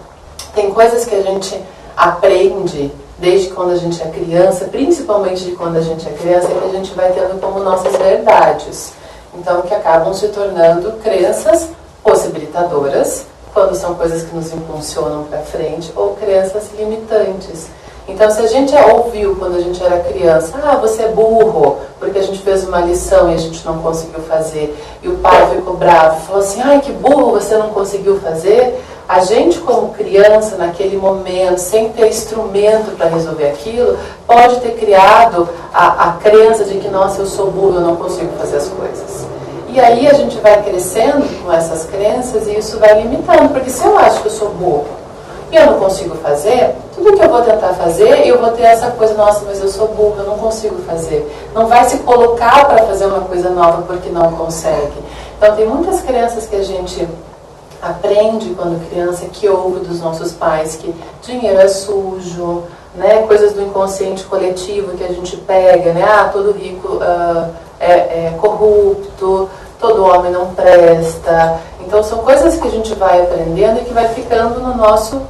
Speaker 7: tem coisas que a gente aprende desde quando a gente é criança, principalmente de quando a gente é criança, que a gente vai tendo como nossas verdades. Então, que acabam se tornando crenças possibilitadoras, quando são coisas que nos impulsionam para frente, ou crenças limitantes. Então, se a gente ouviu quando a gente era criança, você é burro, porque a gente fez uma lição e a gente não conseguiu fazer, e o pai ficou bravo, falou assim, que burro, você não conseguiu fazer. A gente, como criança, naquele momento, sem ter instrumento para resolver aquilo, pode ter criado a crença de que, nossa, eu sou burro, eu não consigo fazer as coisas. E aí a gente vai crescendo com essas crenças e isso vai limitando, porque se eu acho que eu sou burro e eu não consigo fazer, tudo que eu vou tentar fazer, eu vou ter essa coisa, nossa, mas eu sou burro, eu não consigo fazer. Não vai se colocar para fazer uma coisa nova porque não consegue. Então tem muitas crenças que a gente aprende quando criança, que ouve dos nossos pais, que dinheiro é sujo, né? Coisas do inconsciente coletivo que a gente pega, né? Todo rico é corrupto, todo homem não presta. Então são coisas que a gente vai aprendendo e que vai ficando no nosso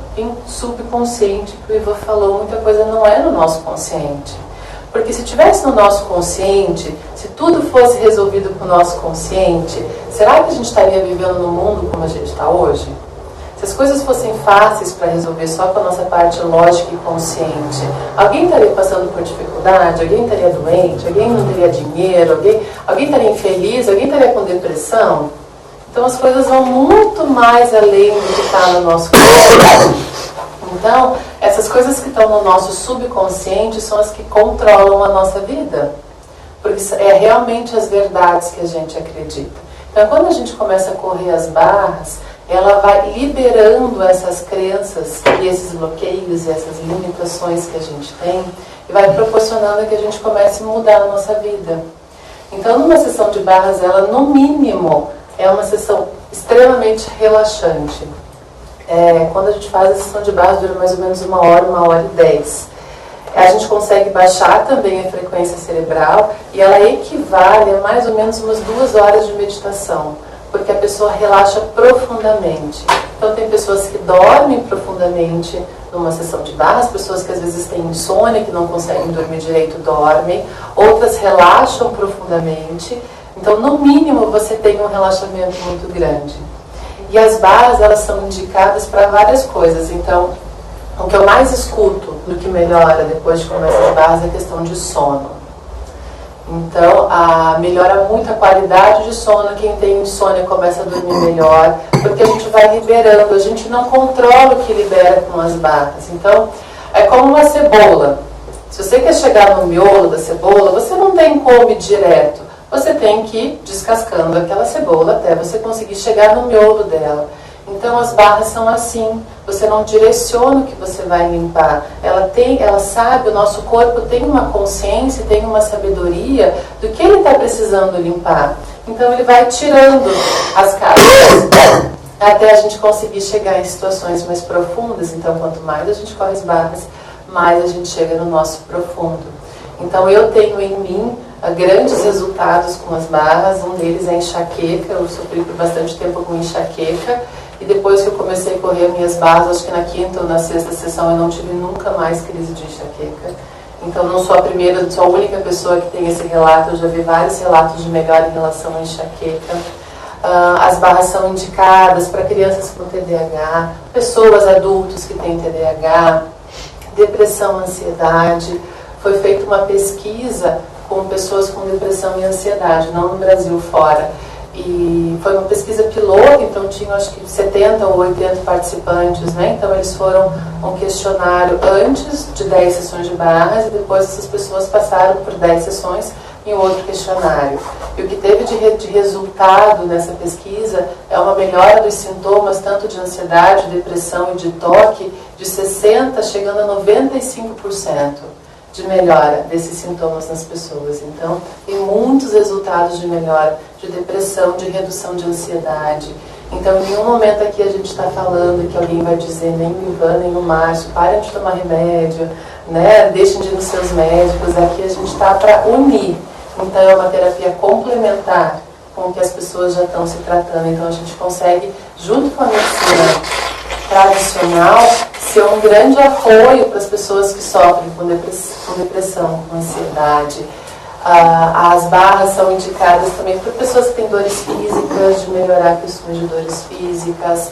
Speaker 7: subconsciente, que o Ivan falou, muita coisa não é no nosso consciente. Porque se tivesse no nosso consciente, se tudo fosse resolvido com o nosso consciente, será que a gente estaria vivendo no mundo como a gente está hoje? Se as coisas fossem fáceis para resolver só com a nossa parte lógica e consciente, alguém estaria passando por dificuldade, alguém estaria doente, alguém não teria dinheiro, alguém estaria infeliz, alguém estaria com depressão? Então as coisas vão muito mais além do que está no nosso corpo. Então, essas coisas que estão no nosso subconsciente são as que controlam a nossa vida. Porque é realmente as verdades que a gente acredita. Então, quando a gente começa a correr as barras, ela vai liberando essas crenças e esses bloqueios e essas limitações que a gente tem e vai proporcionando que a gente comece a mudar a nossa vida. Então, numa sessão de barras, ela, no mínimo, é uma sessão extremamente relaxante. Quando a gente faz a sessão de barras, dura mais ou menos 1h e 10. A gente consegue baixar também a frequência cerebral e ela equivale a mais ou menos umas 2 horas de meditação, porque a pessoa relaxa profundamente. Então, tem pessoas que dormem profundamente numa sessão de barras, pessoas que às vezes têm insônia, que não conseguem dormir direito, dormem, outras relaxam profundamente. Então, no mínimo, você tem um relaxamento muito grande. E as barras, elas são indicadas para várias coisas. Então, o que eu mais escuto do que melhora depois de começar as barras é a questão de sono. Então, melhora muito a qualidade de sono. Quem tem insônia começa a dormir melhor, porque a gente vai liberando, a gente não controla o que libera com as barras. Então, é como uma cebola. Se você quer chegar no miolo da cebola, você não tem como ir direto. Você tem que ir descascando aquela cebola até você conseguir chegar no miolo dela. Então, as barras são assim. Você não direciona o que você vai limpar. Ela sabe, o nosso corpo tem uma consciência, tem uma sabedoria do que ele está precisando limpar. Então, ele vai tirando as cascas até a gente conseguir chegar em situações mais profundas. Então, quanto mais a gente corre as barras, mais a gente chega no nosso profundo. Então, eu tenho em mim grandes resultados com as barras. Um deles é a enxaqueca. Eu sofri por bastante tempo com enxaqueca. E depois que eu comecei a correr minhas barras, acho que na 5ª ou na 6ª sessão, eu não tive nunca mais crise de enxaqueca. Então, não sou a primeira, não sou a única pessoa que tem esse relato. Eu já vi vários relatos de melhora em relação à enxaqueca. As barras são indicadas para crianças com TDAH, pessoas adultos que têm TDAH, depressão, ansiedade. Foi feita uma pesquisa com pessoas com depressão e ansiedade, não no Brasil, fora. E foi uma pesquisa piloto, então tinham acho que 70 ou 80 participantes, né? Então eles foram um questionário antes de 10 sessões de barras e depois essas pessoas passaram por 10 sessões em outro questionário. E o que teve de resultado nessa pesquisa é uma melhora dos sintomas, tanto de ansiedade, depressão e de toque, de 60% chegando a 95%. De melhora desses sintomas nas pessoas. Então, tem muitos resultados de melhora, de depressão, de redução de ansiedade. Então, em nenhum momento aqui a gente está falando que alguém vai dizer, nem o Ivan, nem o Márcio, parem de tomar remédio, né? Deixem de ir nos seus médicos. Aqui a gente está para unir. Então, é uma terapia complementar com o que as pessoas já estão se tratando. Então, a gente consegue, junto com a medicina tradicional, ser um grande apoio para as pessoas que sofrem com depressão, com ansiedade. As barras são indicadas também para pessoas que têm dores físicas, de melhorar questões de dores físicas.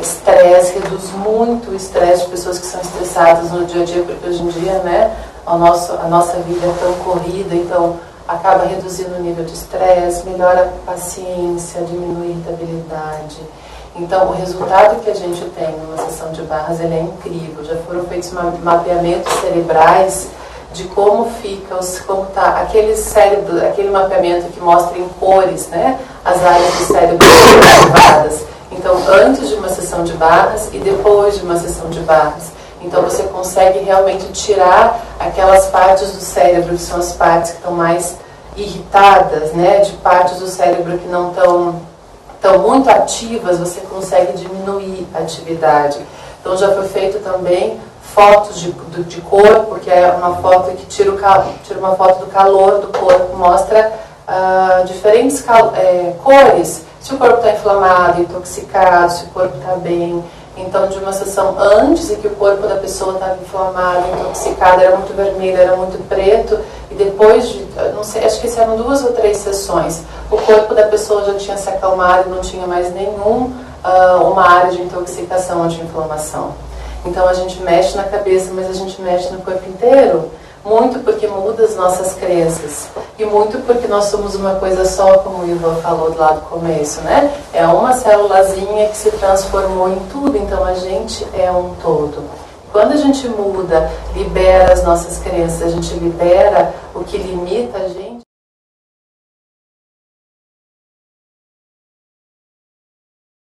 Speaker 7: Estresse, reduz muito o estresse de pessoas que são estressadas no dia a dia, porque hoje em dia, né, a nossa vida é tão corrida, então acaba reduzindo o nível de estresse, melhora a paciência, diminui a irritabilidade. Então, o resultado que a gente tem numa sessão de barras, ele é incrível. Já foram feitos mapeamentos cerebrais de como fica, como está aquele cérebro, aquele mapeamento que mostra em cores, né, as áreas do cérebro ativadas. Então, antes de uma sessão de barras e depois de uma sessão de barras. Então, você consegue realmente tirar aquelas partes do cérebro, que são as partes que estão mais irritadas, né, de partes do cérebro que não estão muito ativas, você consegue diminuir a atividade. Então, já foi feito também fotos de corpo, que é uma foto que tira uma foto do calor do corpo, mostra diferentes cores, se o corpo está inflamado, intoxicado, se o corpo está bem. Então, de uma sessão antes, em que o corpo da pessoa estava inflamado, intoxicado, era muito vermelho, era muito preto, e depois de, não sei, acho que eram 2 ou 3 sessões, o corpo da pessoa já tinha se acalmado e não tinha mais uma área de intoxicação ou de inflamação. Então, a gente mexe na cabeça, mas a gente mexe no corpo inteiro. Muito porque muda as nossas crenças. E muito porque nós somos uma coisa só, como o Ivan falou lá do começo, né? É uma célulazinha que se transformou em tudo, então a gente é um todo. Quando a gente muda, libera as nossas crenças, a gente libera o que limita a gente,